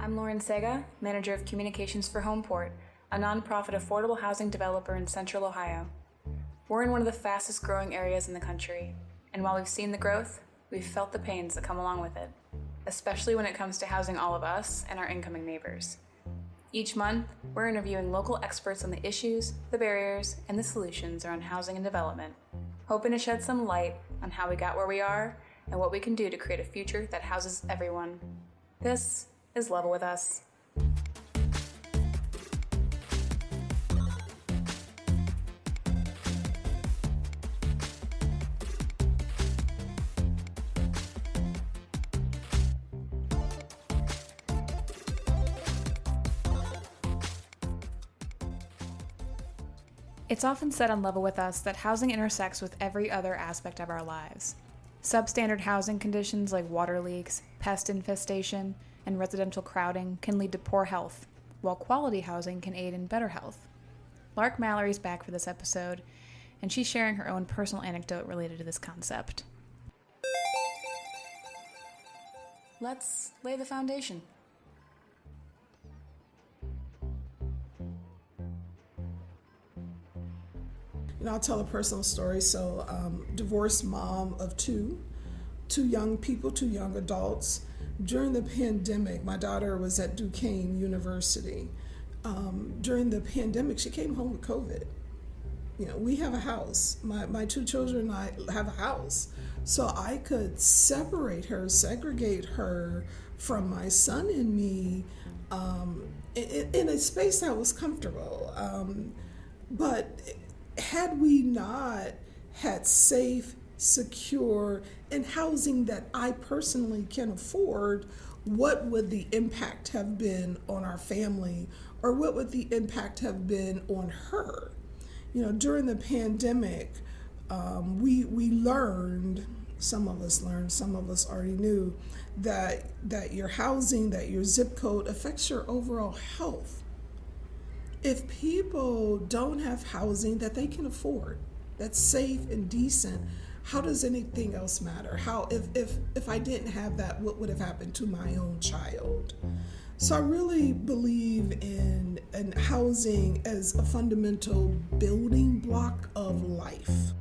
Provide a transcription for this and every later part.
I'm Lauren Sega, Manager of Communications for Homeport, a nonprofit affordable housing developer in Central Ohio. We're in one of the fastest growing areas in the country, and while we've seen the growth, we've felt the pains that come along with it, especially when it comes to housing all of us and our incoming neighbors. Each month, we're interviewing local experts on the issues, the barriers, and the solutions around housing and development, hoping to shed some light on how we got where we are and what we can do to create a future that houses everyone. This is Level With Us. It's often said on Level With Us that housing intersects with every other aspect of our lives. Substandard housing conditions like water leaks, pest infestation, and residential crowding can lead to poor health, while quality housing can aid in better health. Lark Mallory is back for this episode, and she's sharing her own personal anecdote related to this concept. Let's lay the foundation. I'll tell a personal story. So, divorced mom of two young people, two young adults. During the pandemic, my daughter was at Duquesne University. During the pandemic, she came home with COVID. We have a house. My two children and I have a house. So I could segregate her from my son and me in a space that was comfortable. But had we not had safe, secure, and housing that I personally can afford, what would the impact have been on our family, or what would the impact have been on her? During the pandemic, we learned, some of us learned, some of us already knew, that your housing, that your zip code affects your overall health. If people don't have housing that they can afford, that's safe and decent, how does anything else matter? How, if I didn't have that, what would have happened to my own child? So I really believe in housing as a fundamental building block of life.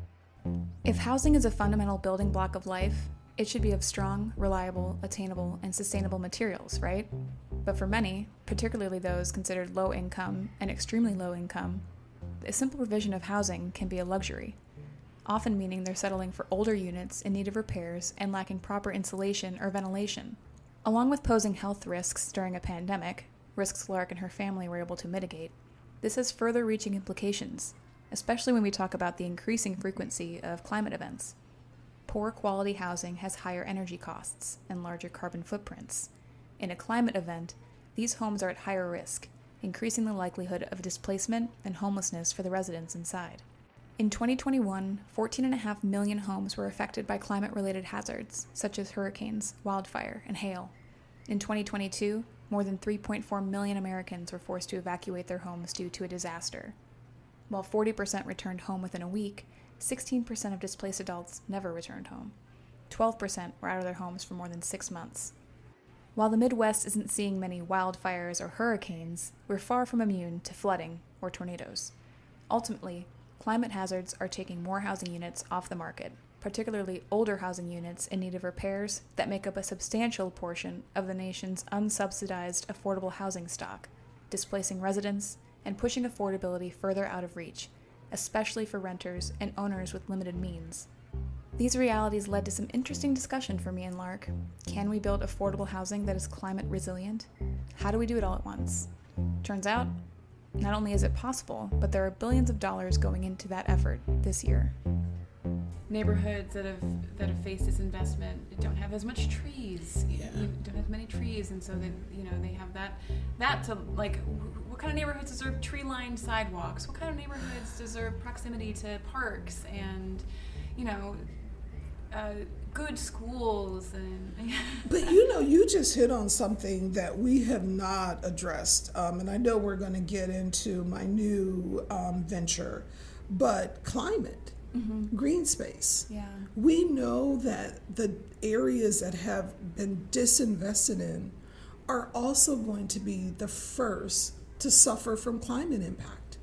If housing is a fundamental building block of life, it should be of strong, reliable, attainable, and sustainable materials, right? But for many, particularly those considered low income and extremely low income, a simple provision of housing can be a luxury, often meaning they're settling for older units in need of repairs and lacking proper insulation or ventilation. Along with posing health risks during a pandemic, risks Lark and her family were able to mitigate, this has further-reaching implications, especially when we talk about the increasing frequency of climate events. Poor quality housing has higher energy costs and larger carbon footprints. In a climate event, these homes are at higher risk, increasing the likelihood of displacement and homelessness for the residents inside. In 2021, 14.5 million homes were affected by climate-related hazards, such as hurricanes, wildfire, and hail. In 2022, more than 3.4 million Americans were forced to evacuate their homes due to a disaster. While 40% returned home within a week, 16% of displaced adults never returned home. 12% were out of their homes for more than 6 months. While the Midwest isn't seeing many wildfires or hurricanes, we're far from immune to flooding or tornadoes. Ultimately, climate hazards are taking more housing units off the market, particularly older housing units in need of repairs that make up a substantial portion of the nation's unsubsidized affordable housing stock, displacing residents and pushing affordability further out of reach, especially for renters and owners with limited means. These realities led to some interesting discussion for me and Lark. Can we build affordable housing that is climate resilient? How do we do it all at once? Turns out, not only is it possible, but there are billions of dollars going into that effort this year. Neighborhoods that have faced this investment don't have as much trees. You don't have many trees, and so they have that to, like, what kind of neighborhoods deserve tree-lined sidewalks? What kind of neighborhoods deserve proximity to parks and good schools? And But you just hit on something that we have not addressed, and I know we're going to get into my new venture, but climate. Mm-hmm. Green space. Yeah. We know that the areas that have been disinvested in are also going to be the first to suffer from climate impact,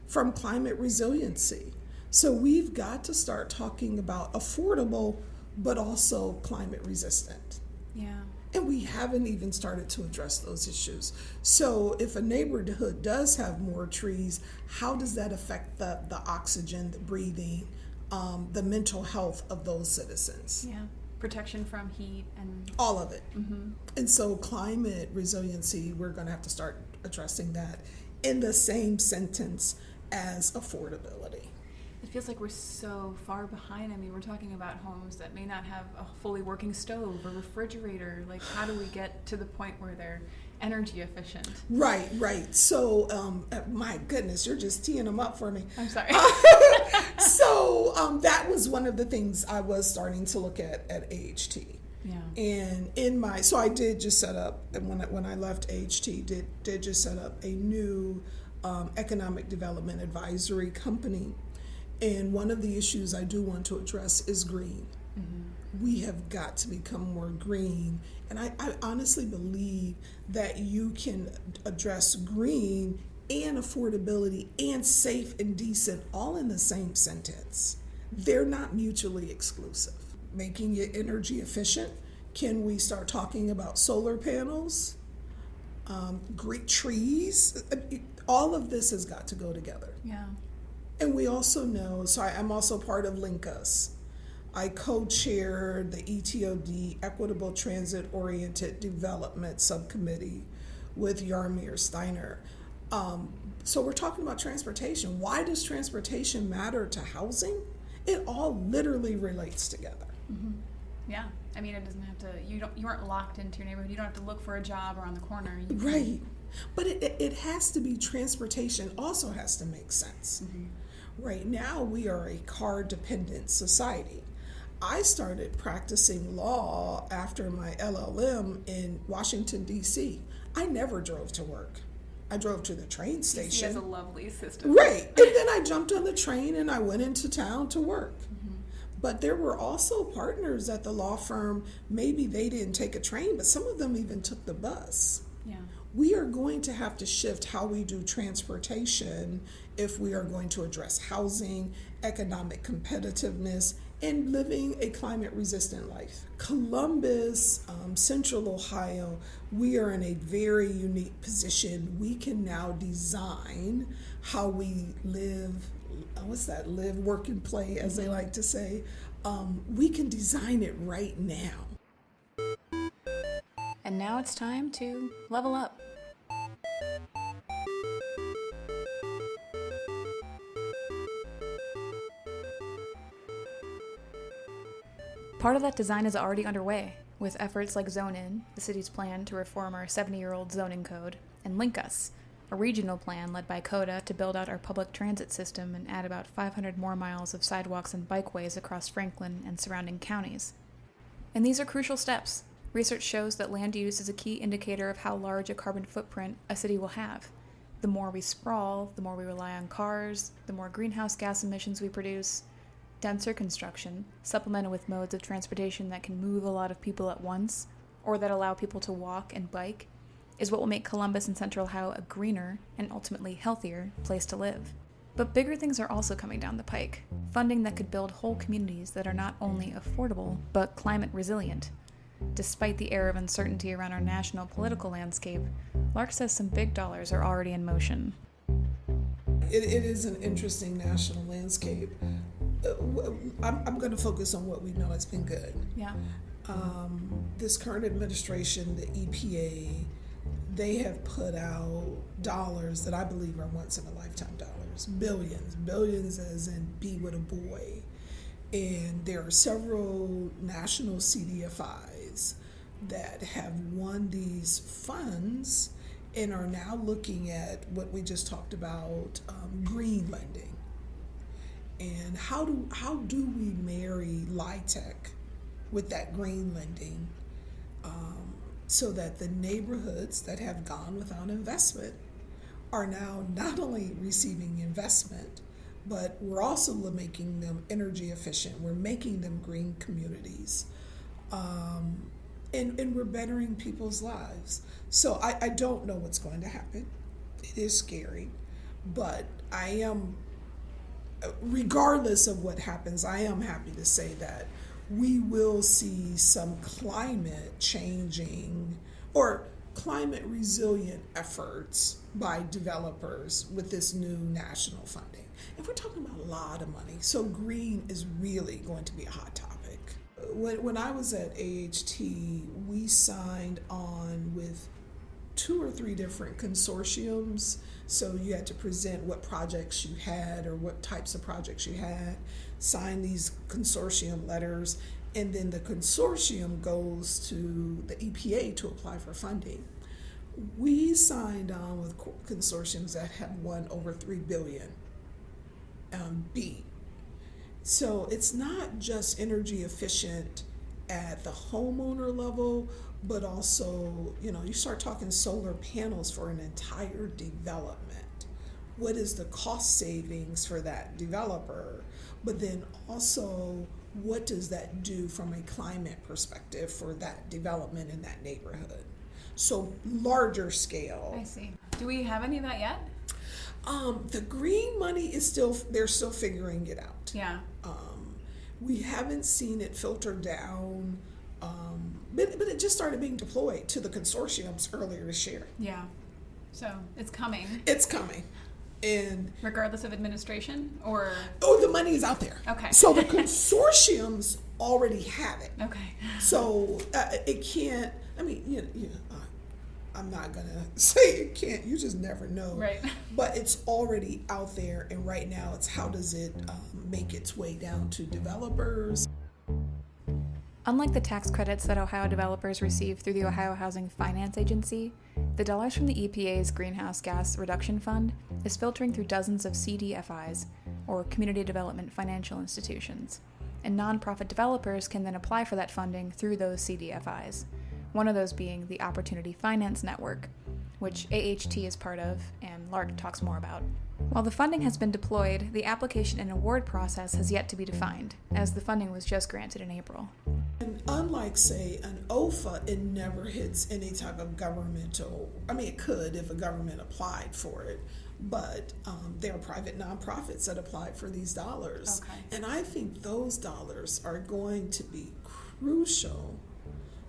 from climate resiliency. So we've got to start talking about affordable, but also climate resistant. Yeah. And we haven't even started to address those issues. So if a neighborhood does have more trees, how does that affect the oxygen, the breathing, the mental health of those citizens? Yeah. Protection from heat and All of it. And so climate resiliency, we're going to have to start addressing that in the same sentence as affordability. it feels like we're so far behind. I mean, we're talking about homes that may not have a fully working stove or refrigerator. Like, how do we get to the point where they're energy efficient? Right. So, my goodness, you're just teeing them up for me. I'm sorry. So that was one of the things I was starting to look at AHT. Yeah. And so I did just set up, and when I left AHT, did just set up a new economic development advisory company. And one of the issues I do want to address is green. Mm-hmm. We have got to become more green. And I honestly believe that you can address green and affordability and safe and decent all in the same sentence. They're not mutually exclusive. Making it energy efficient, can we start talking about solar panels, great trees? All of this has got to go together. Yeah. And we also know, so I'm also part of LINCUS. I co-chair the ETOD, Equitable Transit Oriented Development Subcommittee with Yarmir Steiner. So we're talking about transportation. Why does transportation matter to housing? It all literally relates together. Mm-hmm. Yeah. I mean, it doesn't have to, you aren't locked into your neighborhood. You don't have to look for a job around the corner. Right. But it has to be, transportation also has to make sense. Mm-hmm. Right now, we are a car-dependent society. I started practicing law after my LLM in Washington, D.C. I never drove to work. I drove to the train station. D.C. has a lovely system. Right. And then I jumped on the train and I went into town to work. Mm-hmm. But there were also partners at the law firm. Maybe they didn't take a train, but some of them even took the bus. Yeah. We are going to have to shift how we do transportation if we are going to address housing, economic competitiveness, and living a climate-resistant life. Columbus, Central Ohio, we are in a very unique position. We can now design how we live, live, work, and play, as they like to say. We can design it right now. And now it's time to level up. Part of that design is already underway, with efforts like Zone In, the city's plan to reform our 70-year-old zoning code, and Link Us, a regional plan led by CODA to build out our public transit system and add about 500 more miles of sidewalks and bikeways across Franklin and surrounding counties. And these are crucial steps. Research shows that land use is a key indicator of how large a carbon footprint a city will have. The more we sprawl, the more we rely on cars, the more greenhouse gas emissions we produce. Denser construction, supplemented with modes of transportation that can move a lot of people at once, or that allow people to walk and bike, is what will make Columbus and Central Ohio a greener and ultimately healthier place to live. But bigger things are also coming down the pike. Funding that could build whole communities that are not only affordable, but climate resilient. Despite the air of uncertainty around our national political landscape, Lark says some big dollars are already in motion. It is an interesting national landscape. I'm going to focus on what we know has been good. Yeah. This current administration, the EPA, they have put out dollars that I believe are once-in-a-lifetime dollars. Billions as in B with a boy. And there are several national CDFIs that have won these funds and are now looking at what we just talked about, green lending. And how do we marry LIHTC with that green lending so that the neighborhoods that have gone without investment are now not only receiving investment, but we're also making them energy efficient. We're making them green communities. and we're bettering people's lives. So I don't know what's going to happen. It is scary, but I am, regardless of what happens, I am happy to say that we will see some climate changing or climate resilient efforts by developers with this new national funding. And we're talking about a lot of money. So green is really going to be a hot topic. When I was at AHT, we signed on with 2 or 3 different consortiums. So you had to present what projects you had or what types of projects you had, sign these consortium letters, and then the consortium goes to the EPA to apply for funding. We signed on with consortiums that have won over $3 billion B. So it's not just energy efficient at the homeowner level, but also, you start talking solar panels for an entire development. What is the cost savings for that developer? But then also, what does that do from a climate perspective for that development in that neighborhood? So larger scale. I see. Do we have any of that yet? The green money is they're still figuring it out. Yeah. We haven't seen it filter down, but it just started being deployed to the consortiums earlier this year. Yeah. So it's coming. It's coming. And regardless of administration, or the money is out there. Okay. So the consortiums already have it. Okay. So it can't. I mean, I'm not gonna say it can't. You just never know. Right. But it's already out there, and right now it's how does it make its way down to developers. Unlike the tax credits that Ohio developers receive through the Ohio Housing Finance Agency, the dollars from the EPA's Greenhouse Gas Reduction Fund is filtering through dozens of CDFIs, or Community Development Financial Institutions, and nonprofit developers can then apply for that funding through those CDFIs, one of those being the Opportunity Finance Network, which AHT is part of and Lark talks more about. While the funding has been deployed, the application and award process has yet to be defined, as the funding was just granted in April. And unlike, say, an OFA, it never hits any type of governmental, it could if a government applied for it, but there are private nonprofits that applied for these dollars. Okay. And I think those dollars are going to be crucial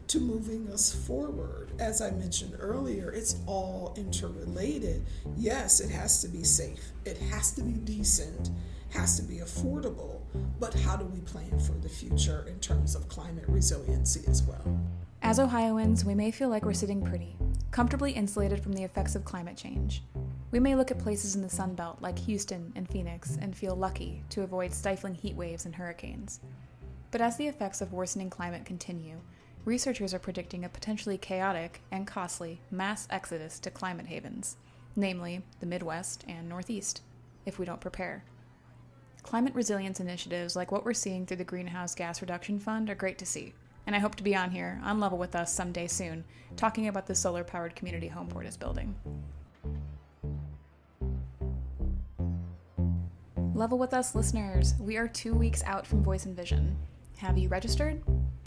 to moving us forward. As I mentioned earlier, it's all interrelated. Yes, it has to be safe, it has to be decent, has to be affordable, but how do we plan for the future in terms of climate resiliency as well? As Ohioans, we may feel like we're sitting pretty, comfortably insulated from the effects of climate change. We may look at places in the Sun Belt like Houston and Phoenix and feel lucky to avoid stifling heat waves and hurricanes. But as the effects of worsening climate continue, researchers are predicting a potentially chaotic and costly mass exodus to climate havens, namely the Midwest and Northeast, if we don't prepare. Climate resilience initiatives like what we're seeing through the Greenhouse Gas Reduction Fund are great to see, and I hope to be on here, on Level With Us someday soon, talking about the solar-powered community Homeport is building. Level With Us listeners, we are 2 weeks out from Voice and Vision. Have you registered?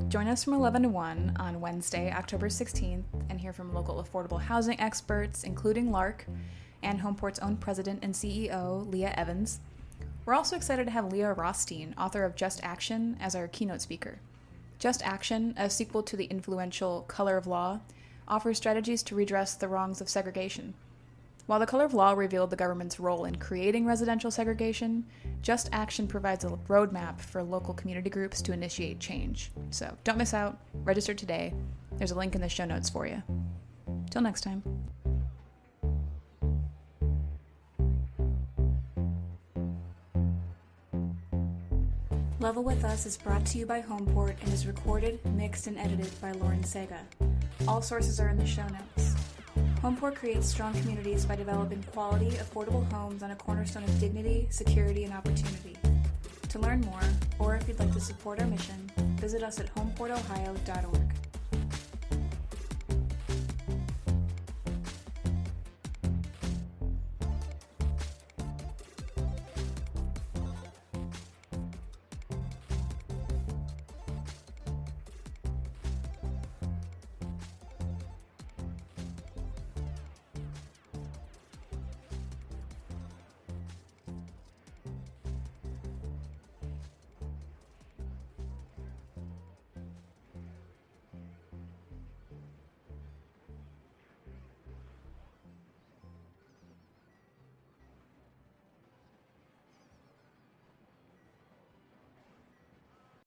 Join us from 11 to 1 on Wednesday, October 16th, and hear from local affordable housing experts, including Lark, and Homeport's own president and CEO, Leah Evans. We're also excited to have Leah Rothstein, author of Just Action, as our keynote speaker. Just Action, a sequel to the influential Color of Law, offers strategies to redress the wrongs of segregation. While the Color of Law revealed the government's role in creating residential segregation, Just Action provides a roadmap for local community groups to initiate change. So don't miss out. Register today. There's a link in the show notes for you. Till next time. Level With Us is brought to you by Homeport and is recorded, mixed, and edited by Lauren Sega. All sources are in the show notes. Homeport creates strong communities by developing quality, affordable homes on a cornerstone of dignity, security, and opportunity. To learn more, or if you'd like to support our mission, visit us at homeportohio.org.